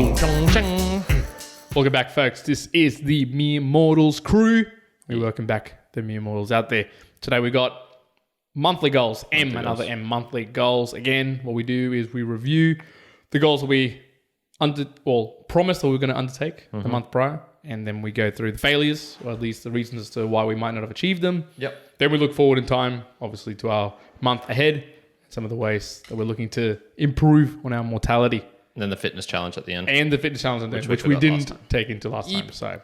Welcome back, folks. This is the Mere Mortals crew. We're welcome back the Mere Mortals out there. Today we got monthly goals. Monthly goals. Again, what we do is we review the goals that we promised that we were going to undertake the month prior, and then we go through the failures, or at least the reasons as to why we might not have achieved them. Yep. Then we look forward in time, obviously, to our month ahead, some of the ways that we're looking to improve on our mortality. And then the fitness challenge at the end. And the fitness challenge at the end, which we didn't take into last time. So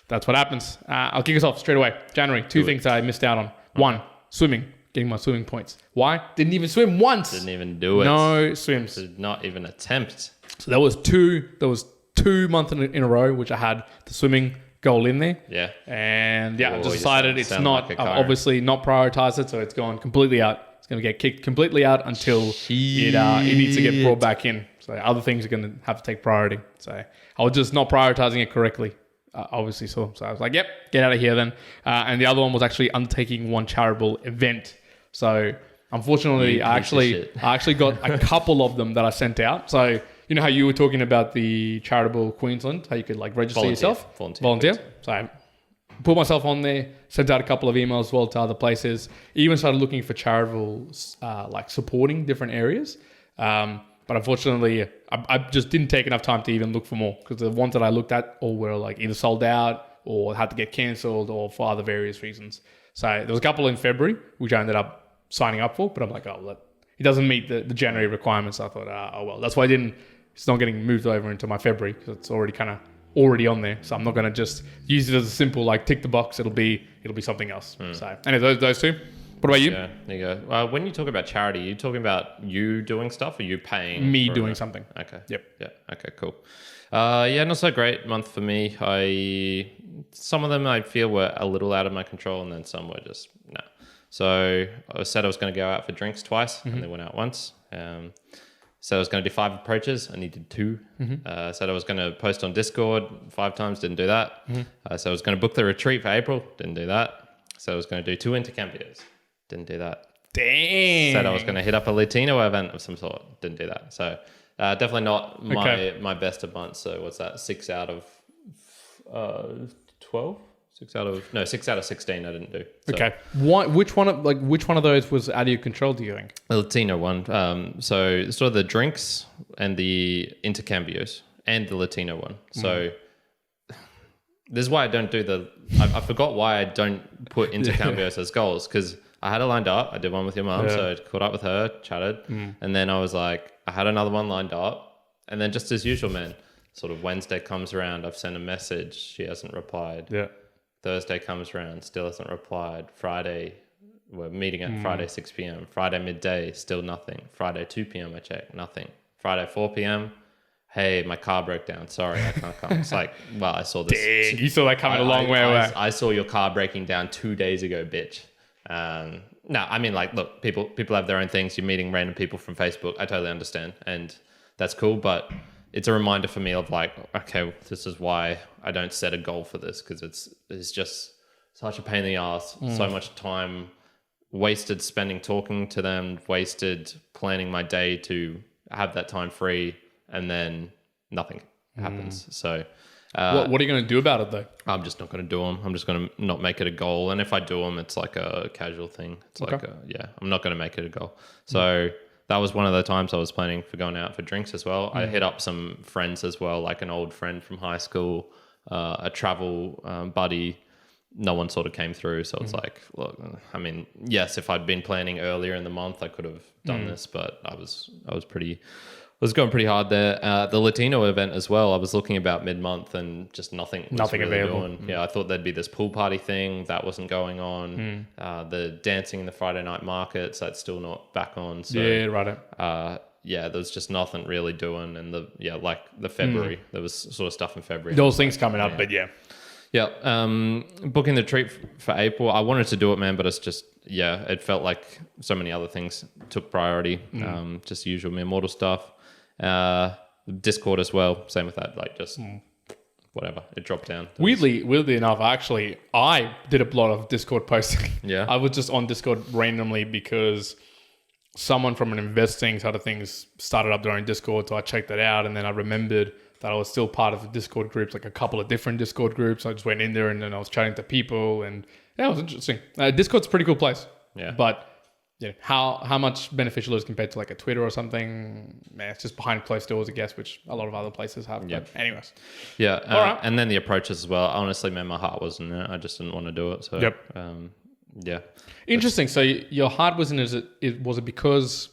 that's what happens. I'll kick us off straight away. January, two things that I missed out on. One, swimming, getting my swimming points. Why? Didn't even swim once. Didn't even do it. No swims. Did not even attempt. So there was two months in a row which I had the swimming goal in there. Yeah. And I just decided it's not, like I've obviously not prioritized it, so it's gone completely out. It's going to get kicked completely out until it needs to get brought back in. So other things are going to have to take priority. So I was just not prioritizing it correctly, obviously. So I was like, yep, get out of here then. And the other one was actually undertaking one charitable event. So unfortunately, I actually got a couple of them that I sent out. So you know how you were talking about the charitable Queensland, how you could like register yourself? Volunteer. So I put myself on there, sent out a couple of emails as well to other places. Even started looking for charitable, like supporting different areas. But unfortunately, I just didn't take enough time to even look for more, because the ones that I looked at all were like either sold out or had to get cancelled or for other various reasons. So there was a couple in February, which I ended up signing up for, but I'm like, it doesn't meet the January requirements. I thought, that's why it's not getting moved over into my February, because it's already on there. So I'm not going to just use it as a simple, like, tick the box. It'll be something else. So anyway, those two. What about you? Yeah, there you go. When you talk about charity, are you talking about you doing stuff, or you paying? Me doing something. Okay. Yep. Yeah. Okay, cool. Not so great month for me. Some of them I feel were a little out of my control, and then some were just, no. So I said I was going to go out for drinks twice, and they went out once. Said I was going to do 5 approaches. I needed 2. Said I was going to post on Discord 5 times. Didn't do that. So I was going to book the retreat for April. Didn't do that. So I was going to do 2 intercambios. Didn't do that. Dang. Said I was going to hit up a Latino event of some sort. Didn't do that. So definitely not my best of months. So what's that? 6 out of 12? 6 out of 16 I didn't do. So. Okay. Which one of those was out of your control, do you think? The Latino one. So sort of the drinks and the intercambios and the Latino one. So this is why I don't do I forgot why I don't put intercambios as goals, because I had it lined up. I did one with your mum, so I caught up with her, chatted, and then I was like, I had another one lined up, and then just as usual, man, sort of Wednesday comes around, I've sent a message, she hasn't replied. Yeah. Thursday comes around, still hasn't replied. Friday, we're meeting at Friday 6 p.m. Friday midday, still nothing. Friday 2 p.m. I check, nothing. Friday 4 p.m. Hey, my car broke down. Sorry, I can't come. It's like, well, I saw this. Dang, you saw that coming a long way away. I saw your car breaking down 2 days ago, bitch. No, I mean, like, look, people have their own things. You're meeting random people from Facebook. I totally understand. And that's cool. But it's a reminder for me of like, okay, this is why I don't set a goal for this, because it's just such a pain in the ass. So much time wasted spending talking to them, wasted planning my day to have that time free, and then nothing happens. So what are you going to do about it though? I'm just not going to do them. I'm just going to not make it a goal. And if I do them, it's like a casual thing. It's like, I'm not going to make it a goal. So that was one of the times I was planning for going out for drinks as well. I hit up some friends as well, like an old friend from high school, a travel buddy. No one sort of came through. So it's like, look, I mean, yes, if I'd been planning earlier in the month, I could have done this, but I was going pretty hard there. The Latino event as well, I was looking about mid-month and just nothing really available. Yeah, I thought there'd be this pool party thing. That wasn't going on. The dancing in the Friday night markets, that's still not back on. So, yeah, right. There's just nothing really doing. And the February, there was sort of stuff in February. Those things coming up, but yeah. Yeah. Booking the retreat for April, I wanted to do it, man, but it's just, it felt like so many other things took priority. Just the usual mere mortal stuff. Discord as well, same with that, like just whatever, it dropped down. Weirdly enough, actually, I did a lot of Discord posting. Yeah. I was just on Discord randomly because someone from an investing side of things started up their own Discord, so I checked that out, and then I remembered that I was still part of the Discord groups, like a couple of different Discord groups. I just went in there and then I was chatting to people, and yeah, it was interesting. Discord's a pretty cool place. Yeah. But yeah, how much beneficial it is compared to like a Twitter or something, man, it's just behind closed doors, I guess, which a lot of other places have. Yeah. But anyways. Yeah. All right. And then the approaches as well. Honestly, man, my heart wasn't in it. I just didn't want to do it. So, yep. Yeah. Interesting. So your heart wasn't, was it because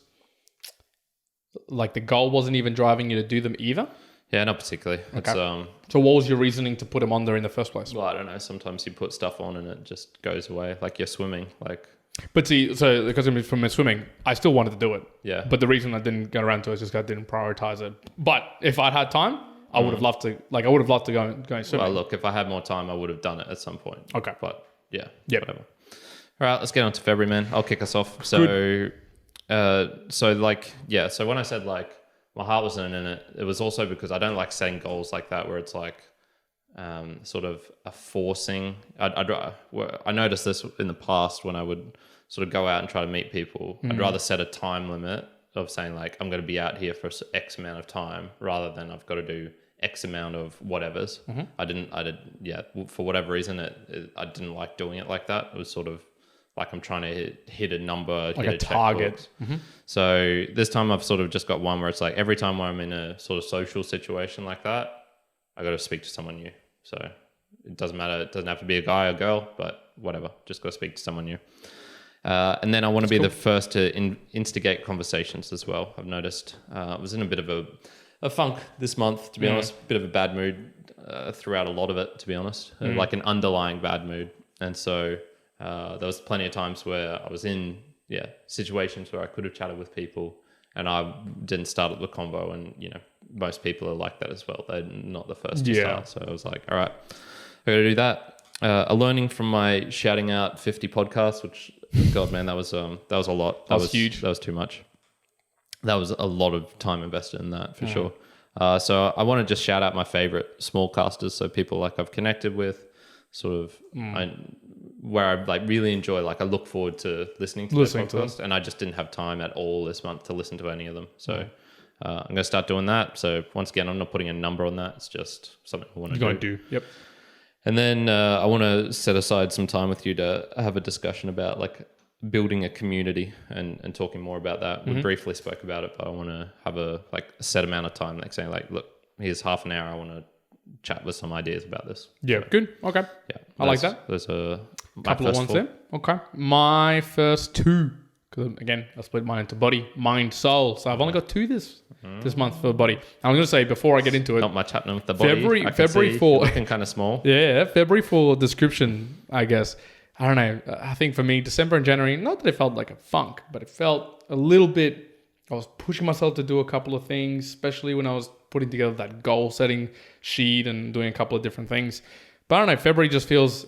like the goal wasn't even driving you to do them either? Yeah, not particularly. Okay. It's, so what was your reasoning to put them on there in the first place? well, I don't know. Sometimes you put stuff on and it just goes away. Like you're swimming. Like, but see, so because from my swimming, I still wanted to do it. yeah. But the reason I didn't get around to it is just because I didn't prioritize it. But if I'd had time, I would have loved to. Like I would have loved to go swimming. Well, look, if I had more time, I would have done it at some point. Okay. But yeah. Yep. Whatever. All right, let's get on to February, man. I'll kick us off. So, so when I said like my heart wasn't in it, it was also because I don't like setting goals like that where it's like sort of a forcing. I noticed this in the past when I would sort of go out and try to meet people. I'd rather set a time limit of saying like I'm going to be out here for X amount of time rather than I've got to do X amount of whatever's. For whatever reason, I didn't like doing it like that. It was sort of like I'm trying to hit a number, like hit a target. So this time I've sort of just got one where it's like every time I'm in a sort of social situation like that, I got to speak to someone new. So it doesn't matter. It doesn't have to be a guy or girl, but whatever. Just got to speak to someone new. And then I want to be the first to instigate conversations as well. I've noticed I was in a bit of a funk this month, to be honest, a bit of a bad mood throughout a lot of it, to be honest, like an underlying bad mood. And so there was plenty of times where I was in situations where I could have chatted with people and I didn't start at the convo, and most people are like that as well. They're not the first to start. So I was like, all right, I got to do that. A learning from my shouting out 50 podcasts, which God, man, that was a lot. That was huge. That was too much. That was a lot of time invested in that for sure. So I want to just shout out my favorite small casters. So people like I've connected with, sort of where I like really enjoy. Like I look forward to listening to their podcast, and I just didn't have time at all this month to listen to any of them. So I'm going to start doing that. So once again, I'm not putting a number on that. It's just something I want to do. Yep. And then I want to set aside some time with you to have a discussion about like building a community and talking more about that. We briefly spoke about it, but I want to have a set amount of time, like saying like, look, here's half an hour. I want to chat with some ideas about this. Yeah, so, good. Okay. Yeah, I like that. There's a couple of ones there. Okay. My first two, because again, I split mine into body, mind, soul. So I've only got two this month for body. I'm going to say before I get into it, not much happening with the body. February for looking kind of small. Yeah, February for description, I guess. I don't know. I think for me, December and January, not that it felt like a funk, but it felt a little bit, I was pushing myself to do a couple of things, especially when I was putting together that goal setting sheet and doing a couple of different things. But I don't know, February just feels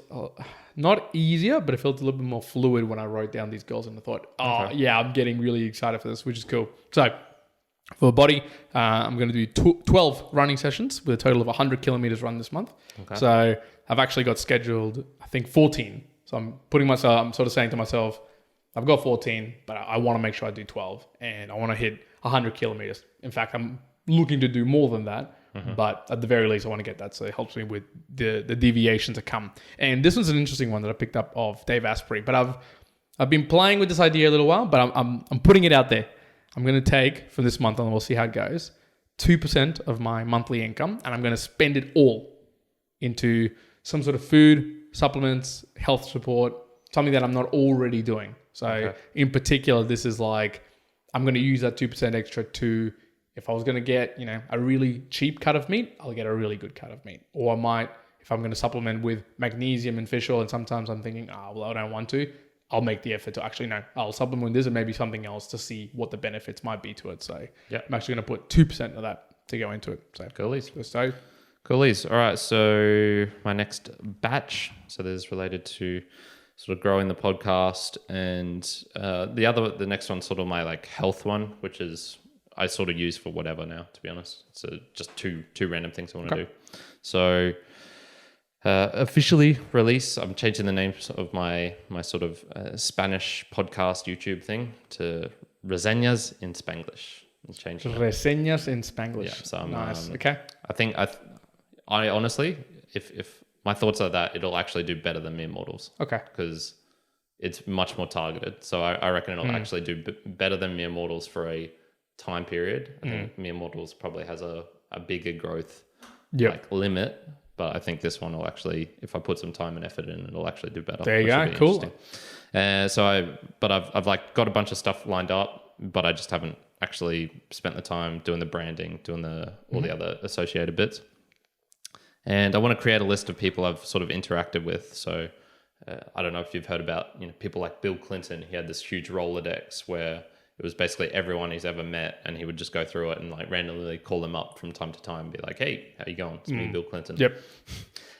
not easier, but it felt a little bit more fluid when I wrote down these goals and I thought, I'm getting really excited for this, which is cool. So for body, I'm going to do 12 running sessions with a total of 100 kilometers run this month. Okay. So I've actually got scheduled, I think 14. So I'm sort of saying to myself, I've got 14, but I want to make sure I do 12 and I want to hit 100 kilometers. In fact, I'm looking to do more than that, but at the very least, I want to get that. So it helps me with the deviation to come. And this one's an interesting one that I picked up of Dave Asprey, but I've been playing with this idea a little while, but I'm putting it out there. I'm going to take for this month, and we'll see how it goes, 2% of my monthly income, and I'm going to spend it all into some sort of food, supplements, health support, something that I'm not already doing. So in particular, this is like, I'm going to use that 2% extra to, if I was going to get, a really cheap cut of meat, I'll get a really good cut of meat. Or I might, if I'm going to supplement with magnesium and fish oil, and sometimes I'm thinking, I don't want to, I'll make the effort to actually, no, I'll supplement with this and maybe something else to see what the benefits might be to it. So I'm actually going to put 2% of that to go into it. So Coolies. All right. So my next batch, so this is related to sort of growing the podcast, and the next one's sort of my like health one, which is I sort of use for whatever now, to be honest. It's just two random things I want to do. So officially release, I'm changing the names of my sort of Spanish podcast YouTube thing to Reseñas in Spanglish. It's changing. Reseñas in Spanglish. Yeah, so I'm, nice. Okay. I think I honestly, if my thoughts are that it'll actually do better than Mere Mortals. Okay. Because it's much more targeted. So I reckon it'll actually do better than Mere Mortals for a time period. I think Mere Mortals probably has a bigger growth limit. But I think this one will actually, if I put some time and effort in, it'll actually do better. There you go. Cool. I've like got a bunch of stuff lined up, but I just haven't actually spent the time doing the branding, doing all the other associated bits. And I want to create a list of people I've sort of interacted with. So I don't know if you've heard about, people like Bill Clinton. He had this huge Rolodex where it was basically everyone he's ever met, and he would just go through it and like randomly call them up from time to time and be like, "Hey, how you going? It's me, Bill Clinton." Yep.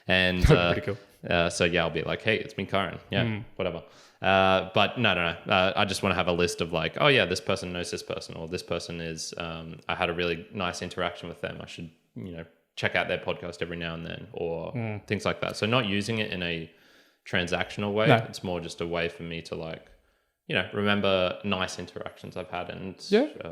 And pretty cool. So yeah, I'll be like, "Hey, it's me, Kyrin." Yeah, whatever. But no. I just want to have a list of like, oh yeah, this person knows this person, or this person is. I had a really nice interaction with them. I should, check out their podcast every now and then, or things like that. So not using it in a transactional way. No. It's more just a way for me to like, remember nice interactions I've had and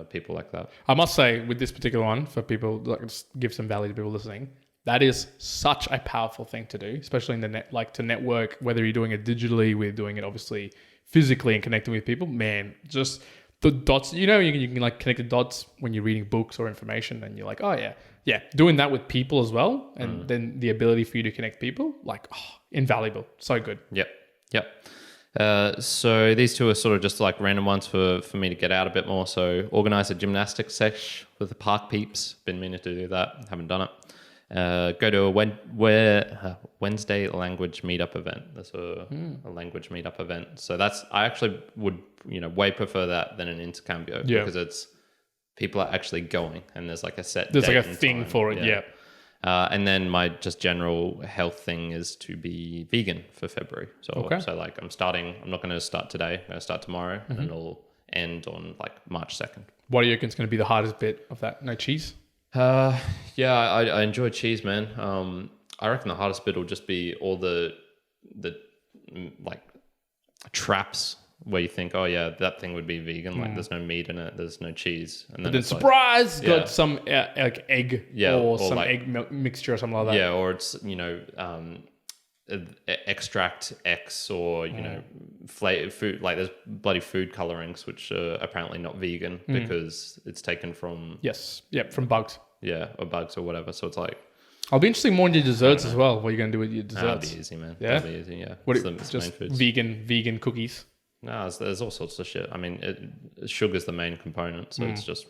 people like that. I must say, with this particular one, for people, like, just give some value to people listening, that is such a powerful thing to do, especially in the net, like to network, whether you're doing it digitally, we're doing it obviously physically and connecting with people. Man, just the dots, you can like connect the dots when you're reading books or information, and you're like, oh yeah, doing that with people as well. And then the ability for you to connect people, like, invaluable. So good. Yep. So these two are sort of just like random ones for me to get out a bit more. So organize a gymnastics sesh with the park peeps. Been meaning to do that. Haven't done it. Go to a Wednesday language meetup event. There's a language meetup event. So I actually would, way prefer that than an intercambio because it's people are actually going and there's like a set. There's like a thing for it. Yeah. And then my just general health thing is to be vegan for February. So like I'm not going to start today. I'm going to start tomorrow and it'll end on like March 2nd. What do you reckon is going to be the hardest bit of that? No cheese? I enjoy cheese, man. I reckon the hardest bit will just be all the like traps where you think, oh yeah, that thing would be vegan. Like there's no meat in it, there's no cheese, and then surprise, got some like egg or some like, egg mixture or something like that. Yeah, or it's extract X or flavor food, like there's bloody food colorings which are apparently not vegan because it's taken from from bugs. Yeah, or bugs or whatever. So it's like, I'll be interested more in your desserts as well. What are you going to do with your desserts? That'll be easy, man. Yeah? That'll be easy, yeah. What just vegan cookies? No, there's all sorts of shit. I mean, sugar's the main component, so it's just,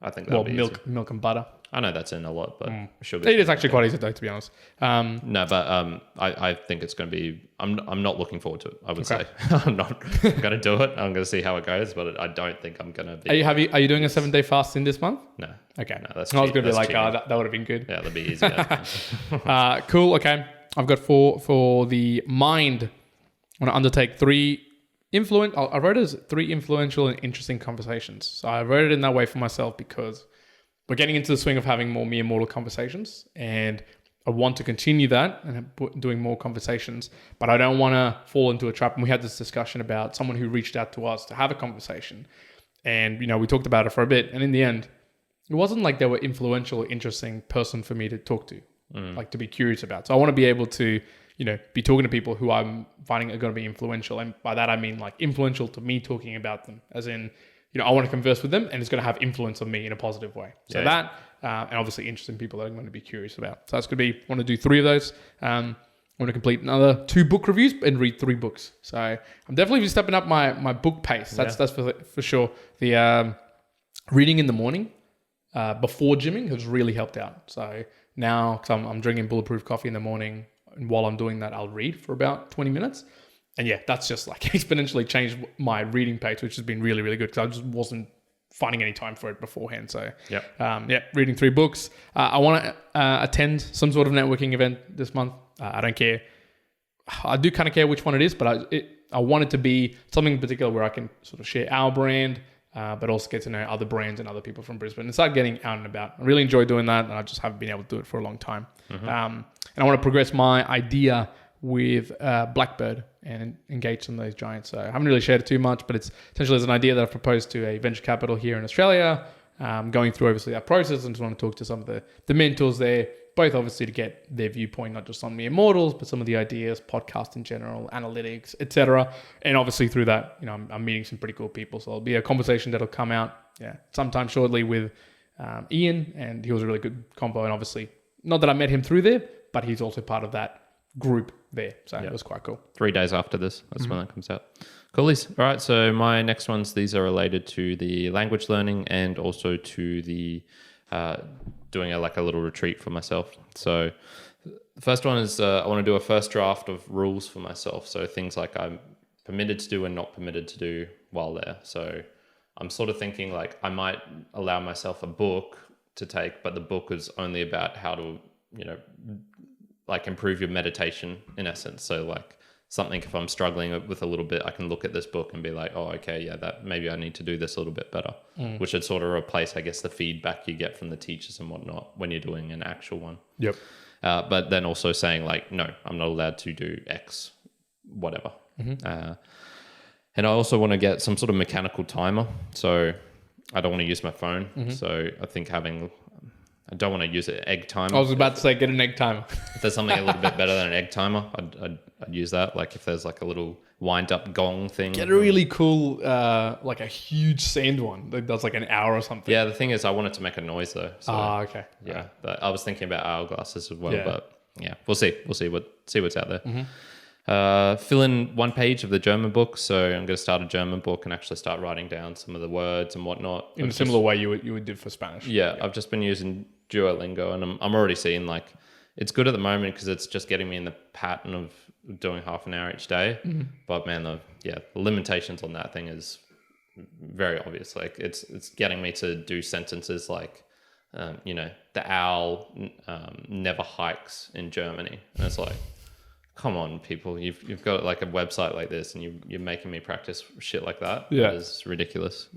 I think that'll be milk, easy. Milk and butter. I know that's in a lot, but sugar. It is actually quite easy though, to be honest. No, but I think it's going to be. I'm not looking forward to it. I would say I'm not going to do it. I'm going to see how it goes, but I don't think I'm going to be. Are you doing a 7-day fast in this month? No. Okay. No, that's. I was going to be like, that would have been good. Yeah, that'd be easy. Cool. Okay, I've got for the mind. I want to undertake 3 I wrote it as 3 influential and interesting conversations. So I wrote it in that way for myself because we're getting into the swing of having more mere mortal conversations, and I want to continue that and doing more conversations, but I don't want to fall into a trap. And we had this discussion about someone who reached out to us to have a conversation, and we talked about it for a bit, and in the end, it wasn't like they were influential or interesting person for me to talk to, like to be curious about. So I want to be able to be talking to people who I'm finding are going to be influential. And by that, I mean like influential to me talking about them, as in, I want to converse with them and it's going to have influence on me in a positive way. So and obviously interesting people that I'm going to be curious about. So that's going to be, I want to do 3 of those. I want to complete another 2 book reviews and read 3 books. So I'm definitely stepping up my book pace. That's for sure. The reading in the morning before gymming has really helped out. So now, because I'm drinking bulletproof coffee in the morning, and while I'm doing that, I'll read for about 20 minutes. And that's just like exponentially changed my reading pace, which has been really, really good because I just wasn't finding any time for it beforehand. So, reading 3 books. I want to attend some sort of networking event this month. I don't care. I do kind of care which one it is, but I want it to be something in particular where I can sort of share our brand, but also get to know other brands and other people from Brisbane and start getting out and about. I really enjoy doing that, and I just haven't been able to do it for a long time. And I want to progress my idea with Blackbird and engage some of those giants. So I haven't really shared it too much, but it's essentially as an idea that I've proposed to a venture capital here in Australia. going through obviously that process, and just want to talk to some of the mentors there, both obviously to get their viewpoint, not just on the Immortals, but some of the ideas, podcast in general, analytics, etc. And obviously through that, I'm meeting some pretty cool people. So there'll be a conversation that'll come out, sometime shortly with Ian, and he was a really good combo. And obviously, not that I met him through there, but he's also part of that group there. So it was quite cool. 3 days after this, that's when that comes out. Coolies. All right, so my next ones, these are related to the language learning and also to the doing a little retreat for myself. So the first one is I want to do a first draft of rules for myself. So things like I'm permitted to do and not permitted to do while there. So I'm sort of thinking like I might allow myself a book to take, but the book is only about how to, improve your meditation in essence. So like something, if I'm struggling with a little bit, I can look at this book and be like, oh, okay, yeah, that maybe I need to do this a little bit better, which would sort of replace, I guess, the feedback you get from the teachers and whatnot when you're doing an actual one. Yep. But then also saying like, no, I'm not allowed to do X, whatever. And I also want to get some sort of mechanical timer. So I don't want to use my phone. So I think I don't want to use an egg timer. I was about to say, get an egg timer. If there's something a little bit better than an egg timer, I'd use that. Like if there's like a little wind up gong thing. Get a really cool, like a huge sand one that does like an hour or something. Yeah, the thing is I want it to make a noise though. So, okay. Yeah, but I was thinking about hourglasses as well, but yeah, we'll see. We'll see what's out there. Fill in 1 page of the German book. So I'm going to start a German book and actually start writing down some of the words and whatnot. In a similar way you would do for Spanish. Yeah, I've just been using Duolingo, and I'm already seeing like it's good at the moment because it's just getting me in the pattern of doing half an hour each day. But man, the limitations on that thing is very obvious. Like it's getting me to do sentences like, the owl never hikes in Germany, and it's like, come on, people, you've got like a website like this, and you're making me practice shit like that. Yeah, it's ridiculous.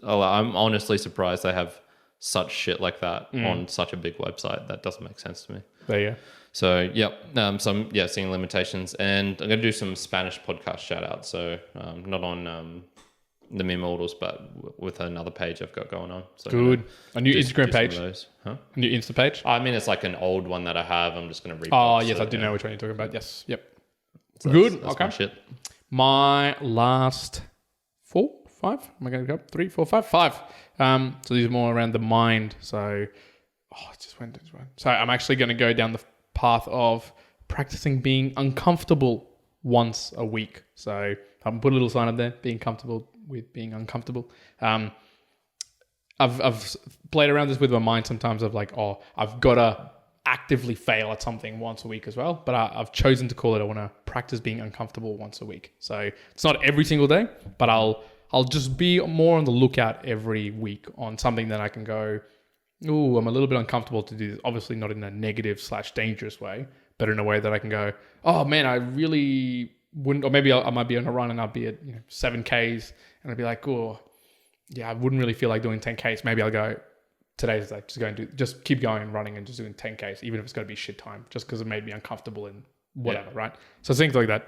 I'm honestly surprised they have such shit like that on such a big website. That doesn't make sense to me. There you go. So, seeing limitations. And I'm going to do some Spanish podcast shout outs. So, not on the Mere Mortals, but with another page I've got going on. So good. A new Instagram page? Huh? A new Insta page? I mean, it's like an old one that I have. I'm just going to read. Oh, yes, I do know which one you're talking about. Yes. Yep. So good. That's okay. my shit. My last 4, 5. Am I going to go 3, 4, 5? 5. So these are more around the mind. So, it just went. So I'm actually going to go down the path of practicing being uncomfortable once a week. So I'll put a little sign up there, being comfortable with being uncomfortable. I've played around this with my mind sometimes of like, I've got to actively fail at something once a week as well. But I've chosen to call it, I want to practice being uncomfortable once a week. So it's not every single day, but I'll just be more on the lookout every week on something that I can go, ooh, I'm a little bit uncomfortable to do this. Obviously not in a negative / dangerous way, but in a way that I can go, oh man, I really wouldn't, or maybe I might be on a run and I'll be at 7Ks and I'll be like, oh yeah, I wouldn't really feel like doing 10Ks. Maybe I'll go, today's like just keep going and running and just doing 10Ks, even if it's going to be shit time, just because it made me uncomfortable and whatever, right? So things like that.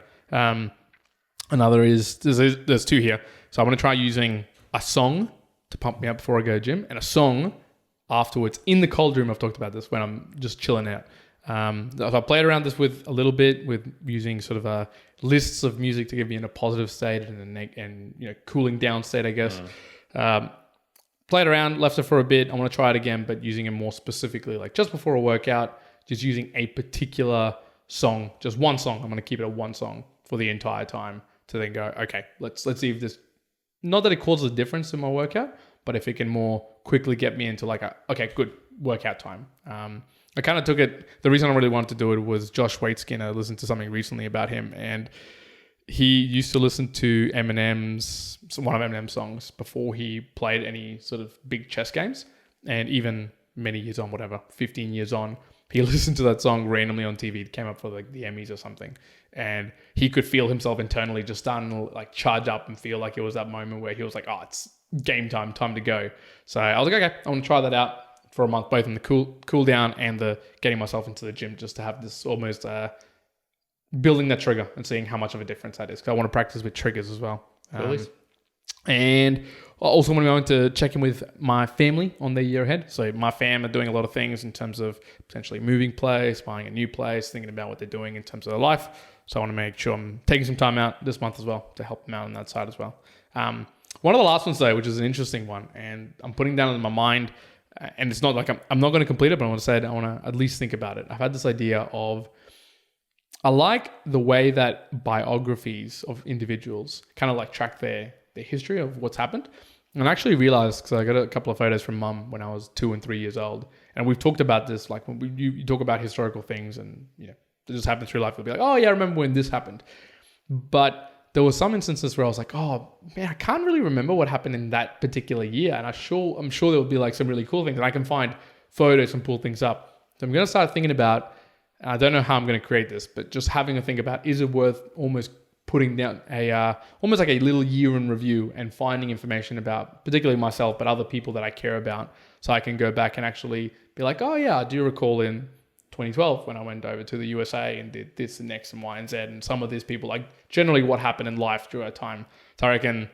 Another is, there's 2 here. So I want to try using a song to pump me up before I go to gym, and a song afterwards in the cold room. I've talked about this when I'm just chilling out. So I played around this with a little bit with using sort of lists of music to get me in a positive state and cooling down state, I guess. Played around, left it for a bit. I want to try it again, but using it more specifically, like just before a workout, just using a particular song, just one song. I'm going to keep it at one song for the entire time to then go, okay, let's see if this, not that it causes a difference in my workout, but if it can more quickly get me into like okay, good workout time. I kind of took it, the reason I really wanted to do it was Josh Waitskin. I listened to something recently about him, and he used to listen to one of Eminem's songs before he played any sort of big chess games. And even many years on, 15 years on, he listened to that song randomly on TV. It came up for like the Emmys or something. And he could feel himself internally just starting to like charge up and feel like it was that moment where he was like, oh, it's game time to go. So I was like, okay, I want to try that out for a month, both in the cool down and the getting myself into the gym, just to have this almost building that trigger and seeing how much of a difference that is. Because I want to practice with triggers as well. And also want to check in with my family on their year ahead. So my fam are doing a lot of things in terms of potentially moving place, buying a new place, thinking about what they're doing in terms of their life. So I want to make sure I'm taking some time out this month as well to help them out on that side as well. One of the last ones though, which is an interesting one, and I'm putting down in my mind, and it's not like I'm not going to complete it, but I want to at least think about it. I've had this idea of, I like the way that biographies of individuals kind of like track their history of what's happened. And I actually realized, because I got a couple of photos from mum when I was 2 and 3 years old, and we've talked about this, like when you talk about historical things and, it just happened through life. You'll be like, oh yeah, I remember when this happened. But there were some instances where I was like, oh man, I can't really remember what happened in that particular year. And I'm sure there will be like some really cool things, and I can find photos and pull things up. So I'm going to start thinking about, I don't know how I'm going to create this, but just having a think about, is it worth almost putting down almost like a little year in review and finding information about particularly myself, but other people that I care about, so I can go back and actually be like, oh yeah, I do recall in 2012 when I went over to the USA and did this and X and Y and Z, and some of these people, like generally what happened in life through our time. So I reckon,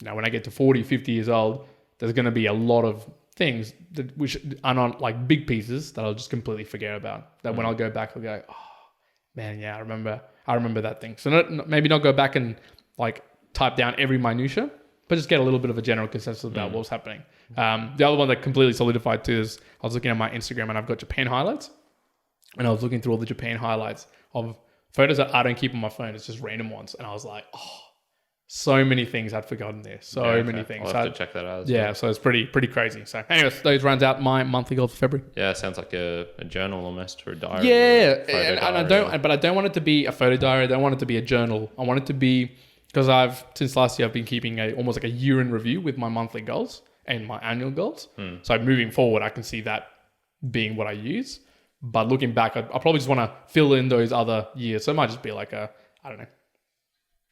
when I get to 40, 50 years old, there's going to be a lot of things which are not like big pieces that I'll just completely forget about. That when I'll go back, I'll go, oh man, yeah, I remember that thing. So maybe not go back and like type down every minutia, but just get a little bit of a general consensus about what was happening. The other one that completely solidified too is I was looking at my Instagram and I've got Japan highlights, and I was looking through all the Japan highlights of photos that I don't keep on my phone. It's just random ones. And I was like, oh, so many things I'd forgotten there. Many things. I'll have to check that out. So it's pretty crazy. So anyways, those runs out my monthly goal for February. Yeah, it sounds like a journal almost, or a diary. Yeah, and I don't want it to be a photo diary. I don't want it to be a journal. I want it to be, because since last year I've been keeping almost like a year in review with my monthly goals and my annual goals. So moving forward, I can see that being what I use. But looking back, I probably just want to fill in those other years. So it might just be like I don't know,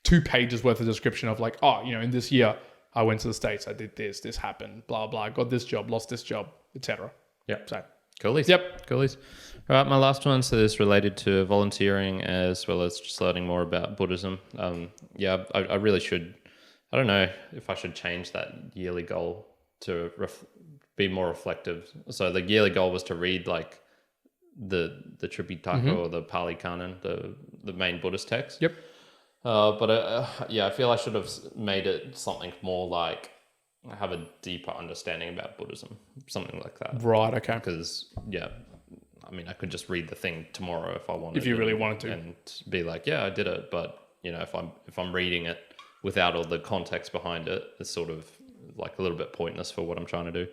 2 pages worth of description of like, in this year I went to the States, I did this happened, blah, blah, got this job, lost this job, etc. Yep. So coolies. Yep. Coolies. All right, my last one is related to volunteering as well as just learning more about Buddhism. I really should, I don't know if I should change that yearly goal to be more reflective. So the yearly goal was to read like the Tripitaka or the Pali Canon, the main Buddhist text. Yep. I feel I should have made it something more like have a deeper understanding about Buddhism, something like that. Right. Okay. Because I could just read the thing tomorrow if I wanted. If you really wanted to, and be like, yeah, I did it. But if I'm reading it without all the context behind it, it's sort of like a little bit pointless for what I'm trying to do.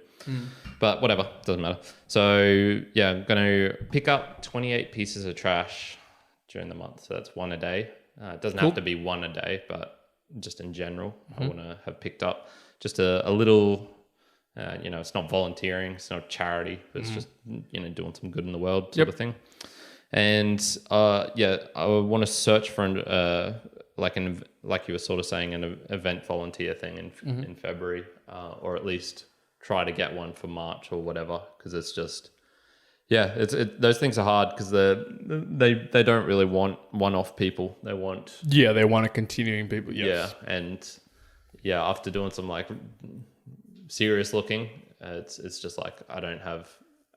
But whatever, doesn't matter. So yeah, I'm going to pick up 28 pieces of trash during the month. So that's 1 a day. It doesn't have to be 1 a day, but just in general, I want to have picked up just a little, it's not volunteering, it's not charity, but it's just, doing some good in the world sort of thing. And I want to search for like you were sort of saying, an event volunteer thing in February, or at least try to get one for March or whatever, because it's just, those things are hard because they don't really want one-off people. They want a continuing people. Yes. Yeah, and after doing some like serious looking, it's just like I don't have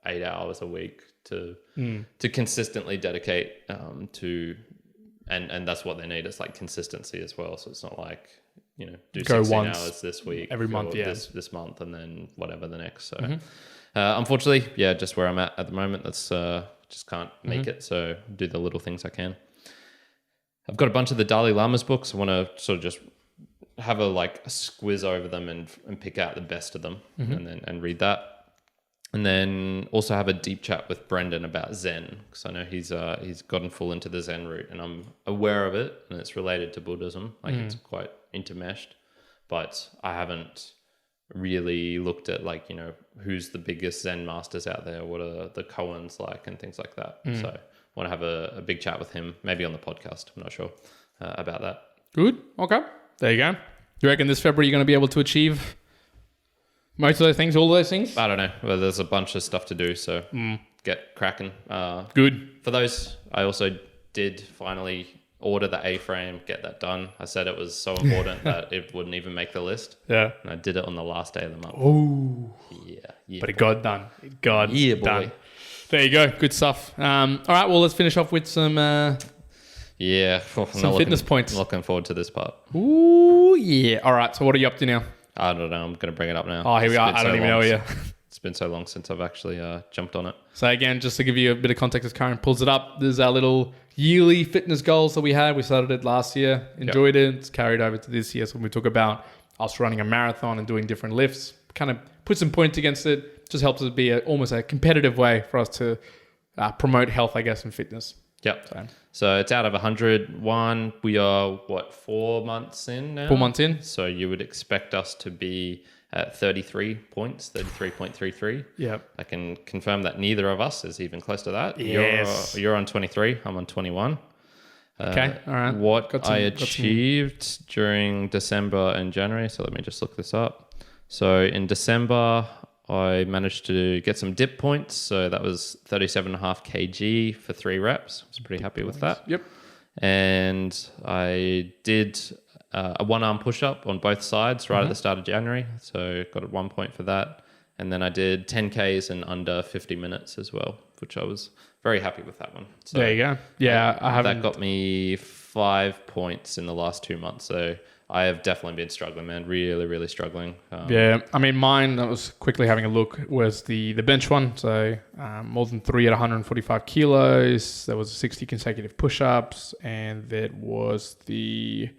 8 hours a week to consistently dedicate to, and that's what they need. It's like consistency as well. So it's not like do 16 hours this week every month, this month, and then whatever the next. So. Unfortunately, just where I'm at the moment, that's just can't make it. So do the little things I can. I've got a bunch of the Dalai Lama's books. I want to sort of just have a squiz over them and pick out the best of them and read that. And then also have a deep chat with Brendan about Zen, because I know he's gotten full into the Zen route, and I'm aware of it, and it's related to Buddhism. It's quite intermeshed, but I haven't really looked at who's the biggest Zen masters out there, what are the koans like, and things like that. So I want to have a big chat with him, maybe on the podcast. I'm not sure about that. Good. Okay. There you go. You reckon this February you're going to be able to achieve most of those things, all those things? I don't know. Well, there's a bunch of stuff to do, so get cracking. Good. For those, I also did finally order the A-frame, get that done. I said it was so important that it wouldn't even make the list. Yeah. And I did it on the last day of the month. Oh. Yeah. But it got done. It got boy. done. There you go. Good stuff. All right. Well, let's finish off with some some fitness points. I'm looking forward to this part. Ooh, yeah. All right. So what are you up to now? I don't know. I'm going to bring it up now. Oh, here we are. I don't even know you. It's been so long since I've actually jumped on it. So again, just to give you a bit of context, as Kyrin pulls it up, there's our little yearly fitness goals that we had. We started it last year, enjoyed it. It's carried over to this year. So when we talk about us running a marathon and doing different lifts, kind of put some points against it. Just helps it be almost a competitive way for us to promote health, I guess, and fitness. Yep. So it's out of 101. We are, 4 months in now? 4 months in. So you would expect us to be at 33 points, 33.33. Yep. I can confirm that neither of us is even close to that. Yes. You're on 23. I'm on 21. Okay. All right. What I achieved during December and January. So let me just look this up. So in December, I managed to get some dip points. So that was 37.5 kg for 3 reps. I was pretty happy with that. Yep. And I did a 1-arm push-up on both sides right at the start of January. So got 1 point for that. And then I did 10Ks in under 50 minutes as well, which I was very happy with that one. So there you go. Yeah, I haven't. That got me 5 points in the last 2 months. So I have definitely been struggling, man. Really, really struggling. Yeah, I mean, mine, I was quickly having a look, was the bench one. So more than 3 at 145 kilos. There was 60 consecutive push-ups. And that was the...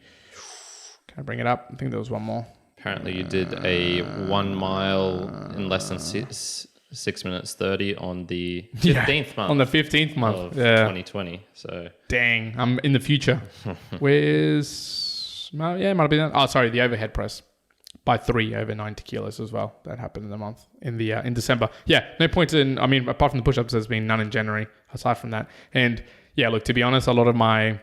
Can I bring it up? I think there was one more. Apparently you did a 1 mile in less than 6 minutes 30 on the 15th month. On the 15th month of 2020. So dang, I'm in the future. Where's... Yeah, it might have been that. Oh, sorry, the overhead press by 3 over 90 kilos as well. That happened in the month, in December. Yeah, no points in... I mean, apart from the push-ups, there's been none in January, aside from that. And yeah, look, to be honest, a lot of my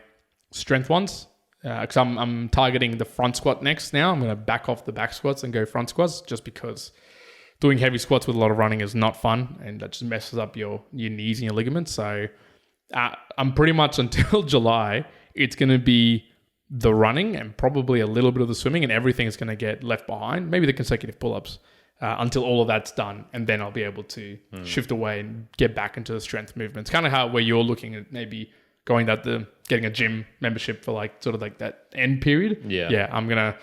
strength ones... Because I'm targeting the front squat next now. I'm going to back off the back squats and go front squats just because doing heavy squats with a lot of running is not fun and that just messes up your knees and your ligaments. So I'm pretty much until July, it's going to be the running and probably a little bit of the swimming and everything is going to get left behind. Maybe the consecutive pull-ups until all of that's done. And then I'll be able to shift away and get back into the strength movements. Kind of where you're looking at maybe getting a gym membership for sort of that end period. Yeah, I'm gonna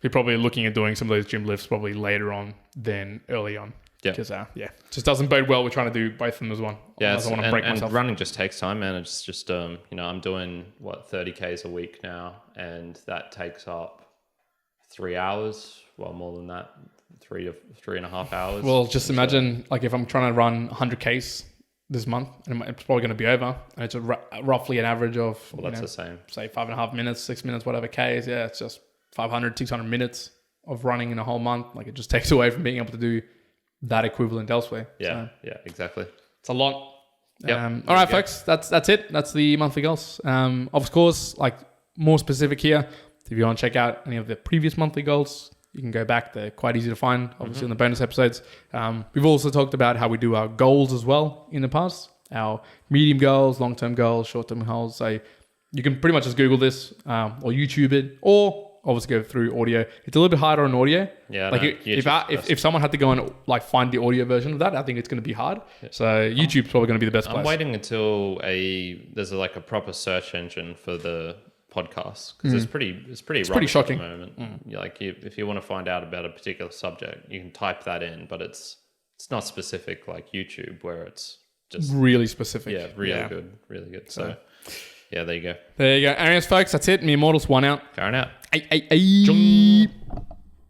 be probably looking at doing some of those gym lifts probably later on than early on. Yeah, because just doesn't bode well. We're trying to do both of them as one. Yeah, and running just takes time, man. It's just I'm doing 30Ks a week now, and that takes up 3 hours. Well, more than that, 3.5 hours. Well, just imagine if I'm trying to run 100Ks this month, and it's probably going to be over. And it's roughly an average of that's the same. Say 5.5 minutes, 6 minutes, whatever Ks. Yeah, it's just 500, 600 minutes of running in a whole month. It just takes away from being able to do that equivalent elsewhere. Yeah, exactly. It's a lot. Yep. All right, folks, that's it. That's the monthly goals. Of course, more specific here. If you want to check out any of the previous monthly goals, you can go back. They're quite easy to find, obviously, in the bonus episodes. We've also talked about how we do our goals as well in the past. Our medium goals, long-term goals, short-term goals. So you can pretty much just Google this or YouTube it, or obviously go through audio. It's a little bit harder on audio. Yeah. If someone had to go and find the audio version of that, I think it's going to be hard. Yeah. So YouTube's probably going to be the best place. I'm waiting until there's a proper search engine for the podcast, because it's pretty shocking at the moment. If you want to find out about a particular subject, you can type that in, but it's not specific like YouTube, where it's just really specific. Yeah, really good. So yeah, there you go. Anyways, folks, that's it. Me Immortals, one out. Kyrin out. Ay.